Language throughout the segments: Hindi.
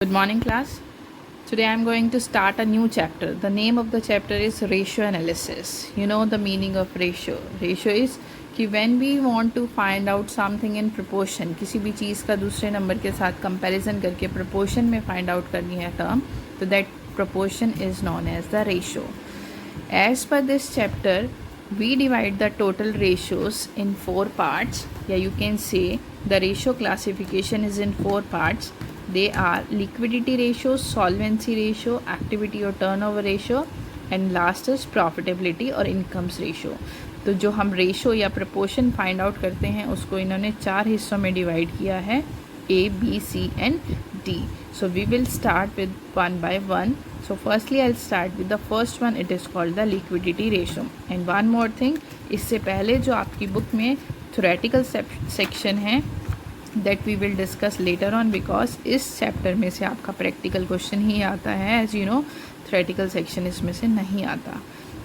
Good morning, class. Today I'm going to start a new chapter. The name of the chapter is ratio analysis. You know the meaning of ratio. Ratio is कि when we want to find out something in proportion, किसी भी चीज़ का दूसरे नंबर के साथ कंपैरिजन करके proportion में find out करनी है term, तो that proportion is known as the ratio. As per this chapter, we divide the total ratios in 4 parts. Yeah, you can say the ratio classification is in 4 parts. They are liquidity ratio, solvency ratio, activity or turnover ratio, and last is profitability और incomes ratio. तो जो हम रेशो या प्रपोर्शन फाइंड आउट करते हैं उसको इन्होंने 4 हिस्सों में डिवाइड किया है, A, B, C and D. So we will start with one by one. So firstly I'll start with the first one. It is called the liquidity ratio. And one more thing, इससे पहले जो आपकी बुक में थ्योरेटिकल सेक्शन है that we will discuss later on, because इस चैप्टर में से आपका प्रैक्टिकल क्वेश्चन ही आता है. As you know theoretical section इसमें से नहीं आता.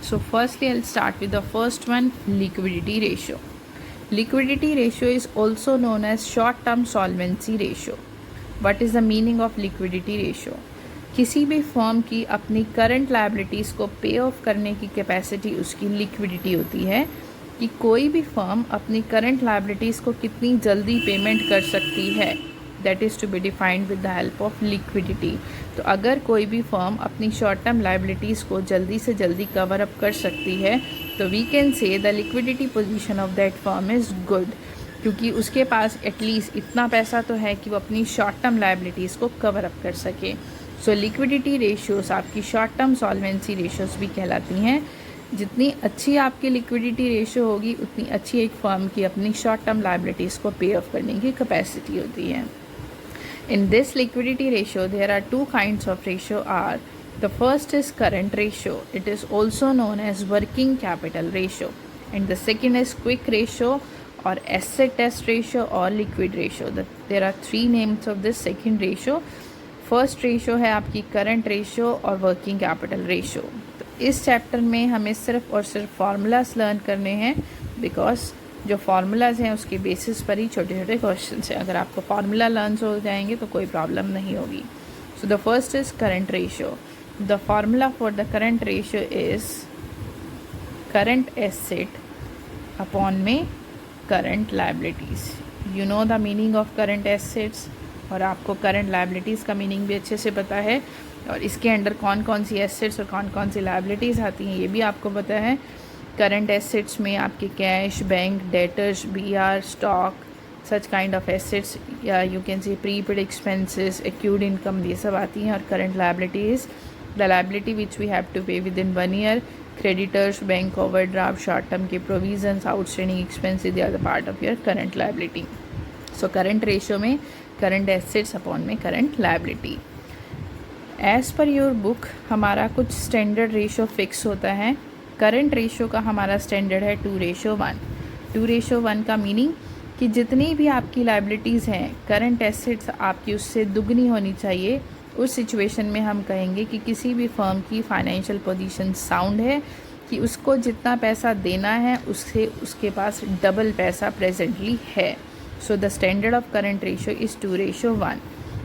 So firstly I start with the first one, liquidity ratio. Liquidity ratio is also known as short term solvency ratio. What is the meaning of liquidity ratio? किसी भी फर्म की अपनी करंट लायबिलिटीज़ को पे ऑफ करने की कैपेसिटी उसकी लिक्विडिटी होती है, कि कोई भी फर्म अपनी करंट लायबिलिटीज़ को कितनी जल्दी पेमेंट कर सकती है. That is to be defined with the help of liquidity. तो अगर कोई भी फर्म अपनी शॉर्ट टर्म लायबिलिटीज़ को जल्दी से जल्दी कवर अप कर सकती है, तो we can say the liquidity position of that firm is good, क्योंकि उसके पास एटलीस्ट इतना पैसा तो है कि वो अपनी शॉर्ट टर्म लायबिलिटीज़ को कवर अप कर सके. सो लिक्विडिटी रेशियोज़ आपकी शॉर्ट टर्म सॉल्वेंसी रेशियोज़ भी कहलाती हैं. जितनी अच्छी आपकी लिक्विडिटी रेशियो होगी उतनी अच्छी एक फर्म की अपनी शॉर्ट टर्म लायबिलिटीज़ को पे ऑफ करने की कैपेसिटी होती है. In this liquidity ratio there are 2 kinds of ratio are. The first is current ratio. It is also known as working capital ratio. And the second is quick ratio और एसेट टेस्ट रेशियो और liquid ratio. There are 3 names of this second ratio. First ratio है आपकी करंट रेशियो और वर्किंग कैपिटल रेशियो. इस चैप्टर में हमें सिर्फ और सिर्फ फार्मूलाज लर्न करने हैं, बिकॉज जो फार्मूलाज हैं उसके बेसिस पर ही छोटे छोटे क्वेश्चन हैं. अगर आपको फार्मूला लर्न हो जाएंगे तो कोई प्रॉब्लम नहीं होगी. So the first is current ratio. The formula for the current ratio is current asset upon में current liabilities. You know the meaning of current assets, और आपको करंट लायबिलिटीज़ का मीनिंग भी अच्छे से पता है, और इसके अंडर कौन कौन सी एसेट्स और कौन कौन सी लायबिलिटीज़ आती हैं ये भी आपको पता है. करंट एसेट्स में आपके cash, bank, debtors, BR, stock, such kind of assets, या you can see prepaid expenses, accrued income, ये सब आती हैं. और current liabilities the liability which we have to pay within 1 year. Creditors, bank overdraft, short term के provisions, outstanding expenses, they are the part of your current liability. So current ratio में करंट एसेट्स अपॉन में current liability. As per your book हमारा कुछ स्टैंडर्ड रेशो फिक्स होता है. करंट रेशो का हमारा स्टैंडर्ड है 2:1. 2:1 का मीनिंग कि जितनी भी आपकी लायबिलिटीज़ हैं, करंट एसेट्स आपकी उससे दुगनी होनी चाहिए. उस सिचुएशन में हम कहेंगे कि किसी भी फर्म की फाइनेंशियल पोजीशन साउंड है, कि उसको जितना पैसा देना है उससे उसके पास डबल पैसा प्रेजेंटली है. सो the standard of current ratio is 2:1.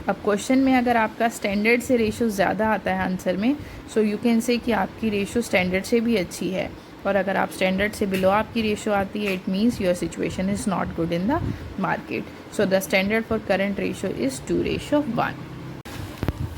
अब क्वेश्चन में अगर आपका स्टैंडर्ड से रेशो ज़्यादा आता है आंसर में, सो यू कैन से कि आपकी रेशो स्टैंडर्ड से भी अच्छी है. और अगर आप स्टैंडर्ड से बिलो आपकी रेशो आती है, it means your situation is not good in the market. So the standard for current ratio is 2:1.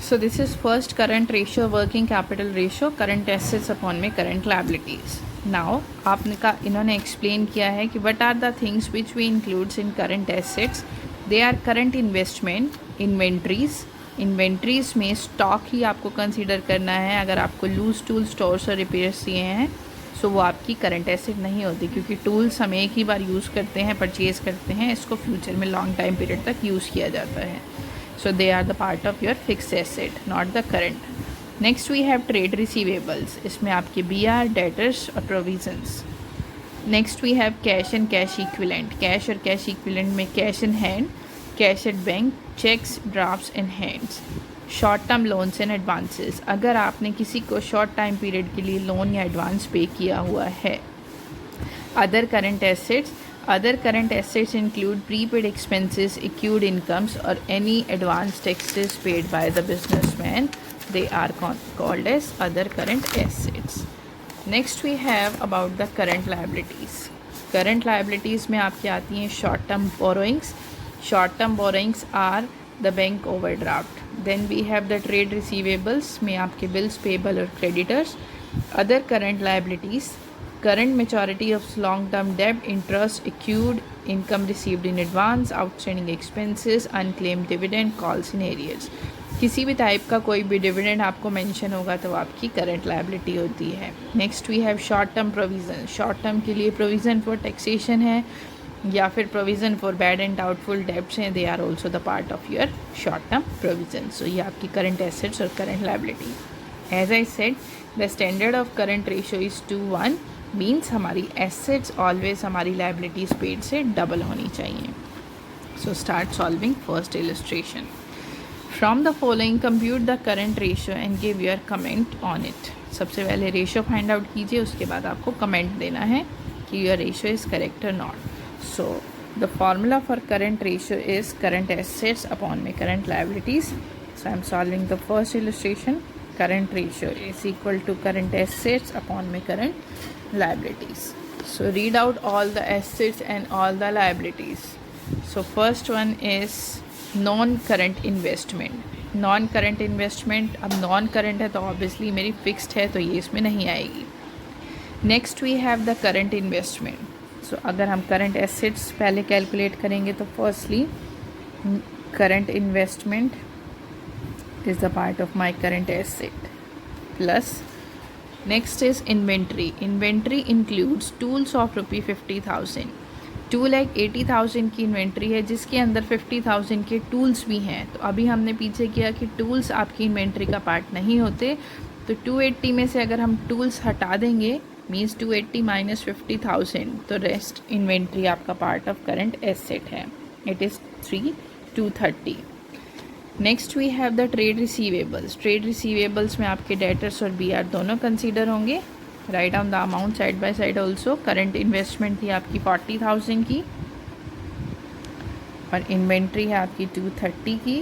So this is first current ratio, working capital ratio, current assets upon में करंट लायबिलिटीज़. नाउ आपने का इन्होंने एक्सप्लेन किया है कि what are the things which we includes in current assets. They are current investment, inventories में स्टॉक ही आपको कंसीडर करना है. अगर आपको लूज टूल स्टोर्स और रिपेयर्स दिए हैं, सो वो आपकी करंट एसेट नहीं होती, क्योंकि टूल्स हम एक ही बार यूज़ करते हैं, परचेज़ करते हैं, इसको फ्यूचर में लॉन्ग टाइम पीरियड तक यूज़ किया जाता है. So they are the part of your fix asset, not the current. Next we have trade receivables. इसमें आपके बीआर, डेटर्स और provisions. Next we have cash and cash equivalent. Cash और कैश इक्विलेंट में cash in hand, cash at bank, cheques, drafts in hands. Short term loans and advances. अगर आपने किसी को शॉर्ट टाइम पीरियड के लिए लोन या एडवांस पे किया हुआ है. Other current assets Other current assets include prepaid expenses, accrued incomes, or any advance taxes paid by the businessman. They are called as other current assets. Next we have about the current liabilities. Current liabilities में आपकी आती हैं short term borrowings. Short term borrowings are the bank overdraft. Then we have the trade receivables में आपके bills payable और creditors. Other current liabilities, current maturity of long term debt, interest accrued, income received in advance, outstanding expenses, unclaimed dividend, calls in arrears. किसी भी टाइप का कोई भी डिविडेंड आपको मेंशन होगा तो आपकी करंट लायबिलिटी होती है. Next we have short term provision. Short term के लिए प्रोविज़न फॉर टैक्सेशन है या फिर provision for bad and doubtful debts हैं. They are also the part of your short term provision. So ये आपकी करंट एसेट्स और current liability. As I said, the standard of current ratio is 2:1. Means हमारी एसेट्स ऑलवेज हमारी लायबिलिटीज पेड से डबल होनी चाहिए. So start solving first illustration. From the following, compute the current ratio and give your comment on it. सबसे पहले रेशियो फाइंड आउट कीजिए, उसके बाद आपको कमेंट देना है कि योर रेशियो इज़ करेक्ट और not. So the formula for current ratio is current assets upon में current liabilities. So I am solving the first illustration. Current ratio is equal to current assets upon में current liabilities. So read out all the assets and all the liabilities. So first one is non current investment. Non current investment, अब नॉन करंट है तो ऑब्वियसली मेरी फिक्स्ड है तो ये इसमें नहीं आएगी. Next we have the current investment. So अगर हम करंट एसेट्स पहले कैलकुलेट करेंगे तो firstly current investment is the part of my current asset plus next is inventory. Inventory includes tools of ₹50,000. 2,80,000 की इन्वेंट्री है जिसके अंदर 50,000 के टूल्स भी हैं. तो अभी हमने पीछे किया कि टूल्स आपकी इन्वेंट्री का पार्ट नहीं होते, तो 280 में से अगर हम टूल्स हटा देंगे मीन्स 280 माइनस 50,000, तो रेस्ट इन्वेंट्री आपका पार्ट ऑफ करंट एसेट है. It is 230. Next we have the trade receivables. Trade receivables में आपके डेटर्स और BR दोनों कंसीडर होंगे. Write down the amount side by side also. Current investment थी आपकी 40,000 की और इन्वेंट्री है आपकी 230 की.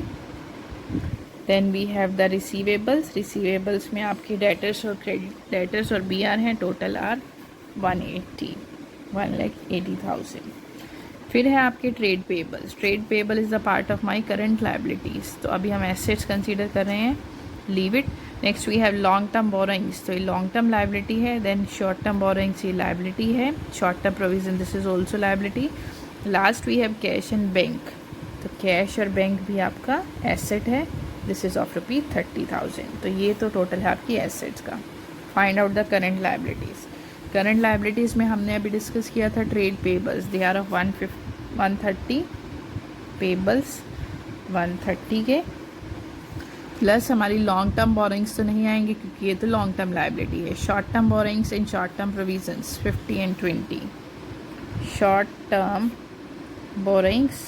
Then we have the receivables. Receivables में आपके डेटर्स और क्रेडिट डेटर्स और BR हैं. Total are 1,80,000. फिर है आपके trade payables. Trade payable is the part of my current liabilities. तो अभी हम एसेट्स कंसीडर कर रहे हैं, leave it. Next we have long term borrowings. तो ये लॉन्ग टर्म लायबिलिटी है. देन शॉर्ट टर्म बोरोइंग्स ये लायबिलिटी है. Short term provision this is also liability. Last we have cash and bank. तो कैश और बैंक भी आपका एसेट है. This is of ₹30,000. तो ये तो टोटल है आपकी एसेट्स का. Find out the current liabilities. Current liabilities में हमने अभी डिस्कस किया था trade payables. They are of 130. Payables 130 के प्लस हमारी लॉन्ग टर्म बोरोइंग्स तो नहीं आएंगे क्योंकि ये तो लॉन्ग टर्म लायबिलिटी है. Short term borrowings and short term provisions 50 and 20. Short term borrowings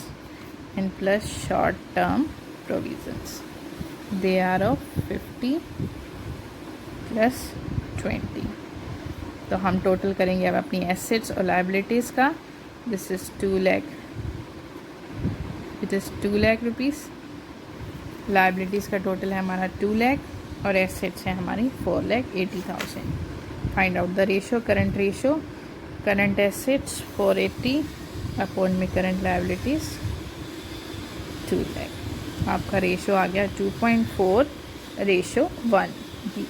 and plus short term provisions they are of 50 plus 20. तो हम टोटल करेंगे अब अपनी एसेट्स और लायबिलिटीज़ का. This is 2 lakh. It is 2 lakh rupees. Liabilities का टोटल है हमारा 2 लाख और एसेट्स हैं हमारी 4,80,000. Find out the ratio. Current ratio, current assets 480 upon में करंट लायबिलिटीज़ 2 लाख. आपका रेशो आ गया 2.4:1.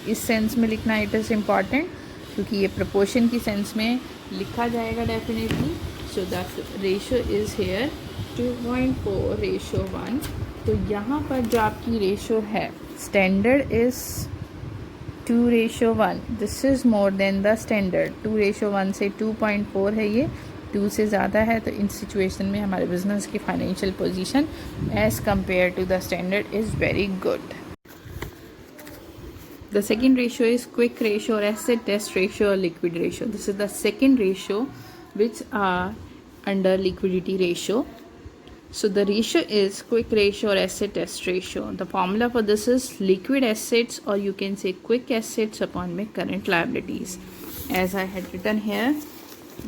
इस सेंस में लिखना इट इज़ इम्पॉर्टेंट क्योंकि ये प्रोपोर्शन की सेंस में लिखा जाएगा definitely. So the ratio is here 2.4:1. तो यहाँ पर जो आपकी रेशो है standard is 2:1. This is more than the standard. 2:1 से 2.4 है, ये 2 से ज़्यादा है. तो इन सिचुएशन में हमारे बिजनेस की financial position as compared to the standard is very good. The second ratio is quick ratio or asset test ratio or liquid ratio. This is the second ratio which are under liquidity ratio. So the ratio is quick ratio or asset test ratio. The formula for this is liquid assets or you can say quick assets upon my current liabilities. As I had written here,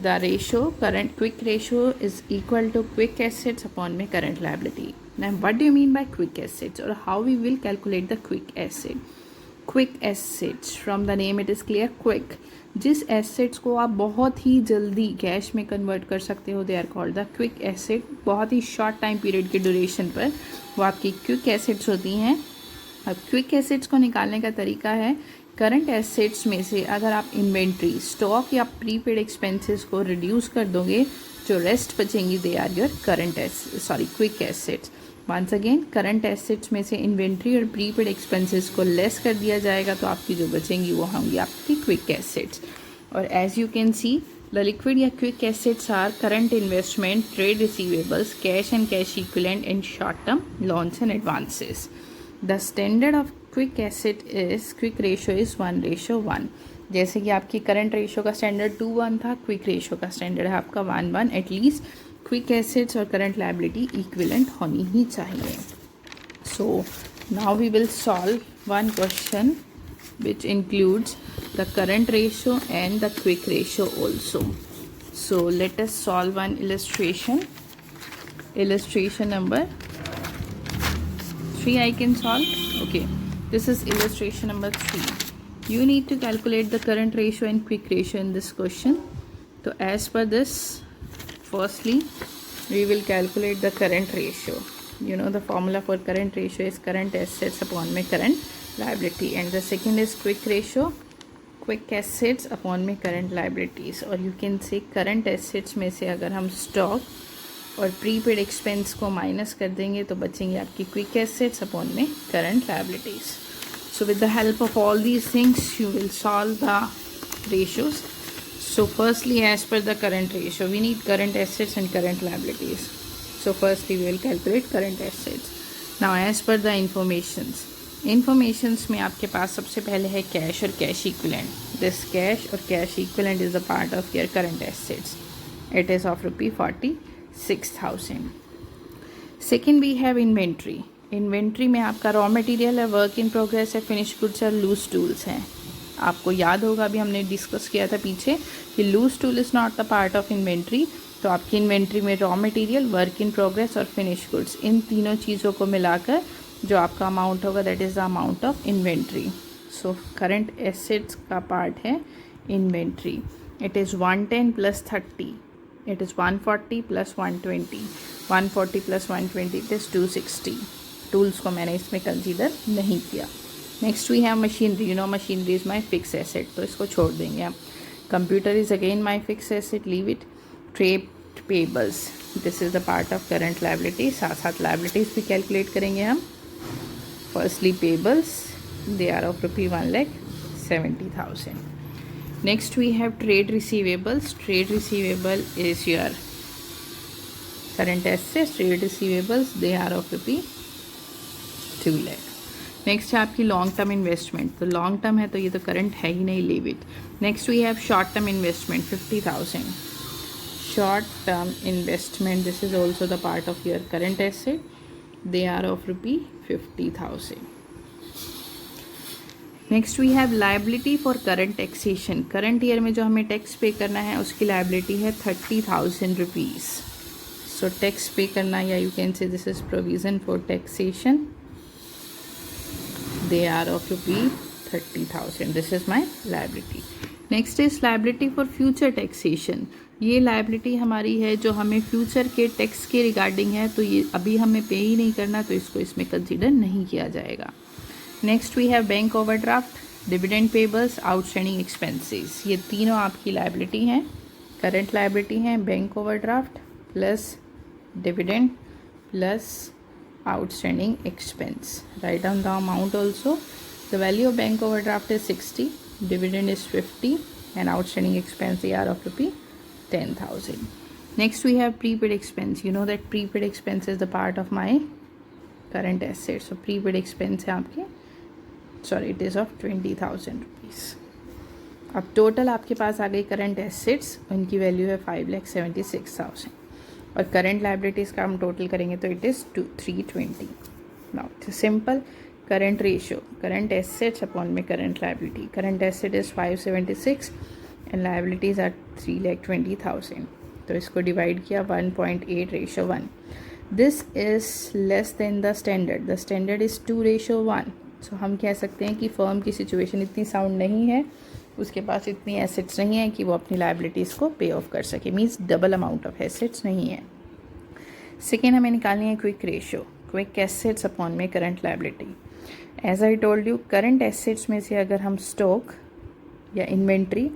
The ratio, current quick ratio is equal to quick assets upon my current liability. Now what do you mean by quick assets, or how we will calculate the quick asset? Quick assets, from the name it is clear, quick. जिस assets को आप बहुत ही जल्दी कैश में कन्वर्ट कर सकते हो, they are called the quick asset. बहुत ही शॉर्ट टाइम पीरियड के ड्यूरेशन पर वो आपकी क्विक एसेट्स होती हैं. अब क्विक एसेट्स को निकालने का तरीका है, करंट एसेट्स में से अगर आप इन्वेंट्री, स्टॉक या प्रीपेड एक्सपेंसेस को रिड्यूस कर दोगे, जो रेस्ट बचेंगी they are your quick assets. Once again, current assets में से इन्वेंट्री और प्रीपेड एक्सपेंसेस को लेस कर दिया जाएगा तो आपकी जो बचेंगी वो होंगी आपकी क्विक एसेट्स. और as you can see, the liquid या quick assets are current investment, trade receivables, cash and cash equivalent and short term loans and advances. The standard of quick asset is, quick ratio is 1:1. जैसे कि आपकी करंट रेशियो का स्टैंडर्ड 2:1 था, क्विक रेशियो का स्टैंडर्ड है आपका 1:1. एटलीस्ट क्विक एसेट्स और करंट लायबिलिटी इक्विवेलेंट होनी ही चाहिए. So now we will solve one question which includes the current ratio and the quick ratio also. So let us solve one illustration. Illustration number 3 I can solve. Okay, this is illustration number 3. You need to calculate the current ratio and quick ratio in this question. So as per this, firstly we will calculate the current ratio. You know the formula for current ratio is current assets upon my current liability, and the second is quick ratio, quick assets upon my current liabilities. और you can say current assets में से अगर हम stock और प्रीपेड एक्सपेंस को माइनस कर देंगे तो बचेंगे आपकी क्विक एसेट्स अपॉन में current liabilities. So with the help of all these things you will solve the ratios. So firstly, as per the current ratio we need current assets and current liabilities. So firstly we will calculate current assets. Now as per the informations में आपके पास सबसे पहले है कैश और कैश इक्विवेलेंट. दिस कैश और cash equivalent is the part of your current assets. It is of ₹46,000. Second we have inventory. Inventory में आपका रॉ मटेरियल है, वर्क इन प्रोग्रेस है, फिनिश गुड्स है, लूज टूल्स हैं. आपको याद होगा, अभी हमने डिस्कस किया था पीछे कि loose tool is not the part of inventory. तो आपकी इन्वेंट्री में raw material, work in progress और फिनिश गुड्स, इन तीनों चीज़ों को मिलाकर जो आपका अमाउंट होगा that is the amount of inventory. So current assets का पार्ट है inventory. It is 110 + 30. It is 140 + 120. 140 + 120 it is 260. Tools को मैंने इसमें कंसीडर नहीं किया. Next we have machinery. You know machinery is my fix asset, तो इसको छोड़ देंगे हम. Computer is again my fix asset, leave it. Trade payables, this is the part of current liability. साथ साथ लायबिलिटीज़ भी कैलकुलेट करेंगे हम. Firstly payables, they are of ₹1,70,000. Next we have trade receivables. Trade receivable is your current assets. Trade receivables, they are of ₹2 lakh. Next है आपकी लॉन्ग टर्म इन्वेस्टमेंट. तो लॉन्ग टर्म है तो ये तो करंट है ही नहीं, leave it. Next we have short term investment 50,000. Short term investment, this is also the part of your current asset. They are of ₹50,000. Next we have liability for current taxation. Current year में जो हमें टैक्स पे करना है उसकी लायबिलिटी है ₹30,000. सो टैक्स पे करना, या you can say this is provision for taxation. They are of ₹30,000. This is my liability. Next is liability for future taxation. ये लायबिलिटी हमारी है जो हमें फ्यूचर के टैक्स के रिगार्डिंग है, तो ये अभी हमें पे ही नहीं करना, तो इसको इसमें कंसिडर नहीं किया जाएगा. Next we have bank overdraft, dividend payables, outstanding expenses. ये तीनों आपकी लायबिलिटी हैं, करंट लायबिलिटी हैं. Bank overdraft plus dividend plus outstanding expense. Write down the amount also. The value of bank overdraft is 60, dividend is 50 and outstanding expense are of ₹10,000. Next we have prepaid expense. You know that prepaid expense is the part of my current assets. So prepaid expense है आपके, सॉरी इट इज़ ऑफ ₹20,000. अब टोटल आपके पास आ गई करंट एसेट्स, उनकी वैल्यू है 5,76,000. और करंट लायबिलिटीज़ का हम टोटल करेंगे तो it is 320. Now simple current ratio, current assets upon में current liability. Current asset is 576, and liabilities are 3,20,000. तो इसको डिवाइड किया 1.8:1. This is less than the standard. The standard is 2:1. So हम कह सकते हैं कि फर्म की सिचुएशन इतनी साउंड नहीं है, उसके पास इतनी एसेट्स नहीं है कि वो अपनी लाइबिलिटीज़ को पे ऑफ कर सके. Means double amount of assets नहीं है. सेकेंड हमें निकालनी है quick ratio. Quick assets upon में current liability. As I told you, current assets में से अगर हम स्टॉक या इन्वेंट्री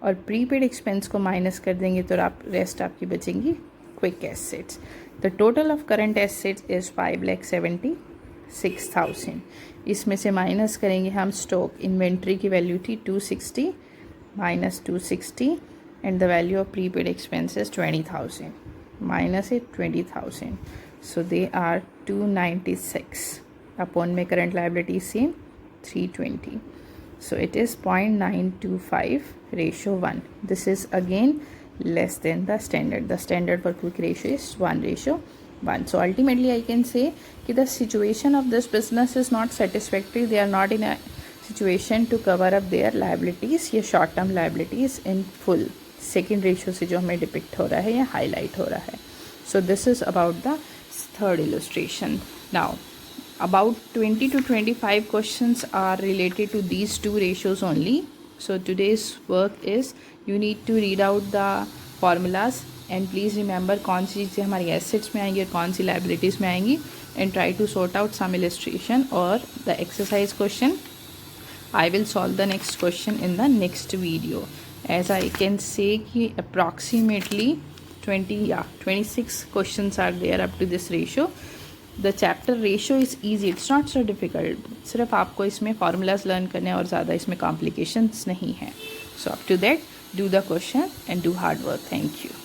और प्रीपेड एक्सपेंस को माइनस कर देंगे तो रेस्ट आपकी बचेंगी quick assets. The total of current assets is 5,76,000. इसमें से माइनस करेंगे हम स्टॉक. इन्वेंट्री की वैल्यू थी 260 minus 260 and the value of prepaid expenses 20,000 minus it 20,000. So they are 296. Upon my current liability same 320. So it is 0.925:1. This is again less than the standard. The standard for quick ratio is 1:1. So ultimately I can say that the situation of this business is not satisfactory. They are not in a situation to cover up their liabilities या short term liabilities in full. Second ratio से जो हमें डिपिक्ट हो रहा है या हाईलाइट हो रहा है. सो this is about the third illustration. Now about 20 to 25 questions are related to these two ratios only. So today's work is you need to read out the formulas and please remember कौन सी चीज़ें हमारी assets में आएंगी और कौन सी liabilities में आएंगी, and try to sort out some illustration or the exercise question. I will solve the next question in the next video. As I can say कि approximately 26 questions are there up to this ratio. The chapter ratio is easy, it's not so difficult. सिर्फ आपको इसमें formulas learn करने और ज़्यादा इसमें complications नहीं है. So up to that, do the question and do hard work. Thank you.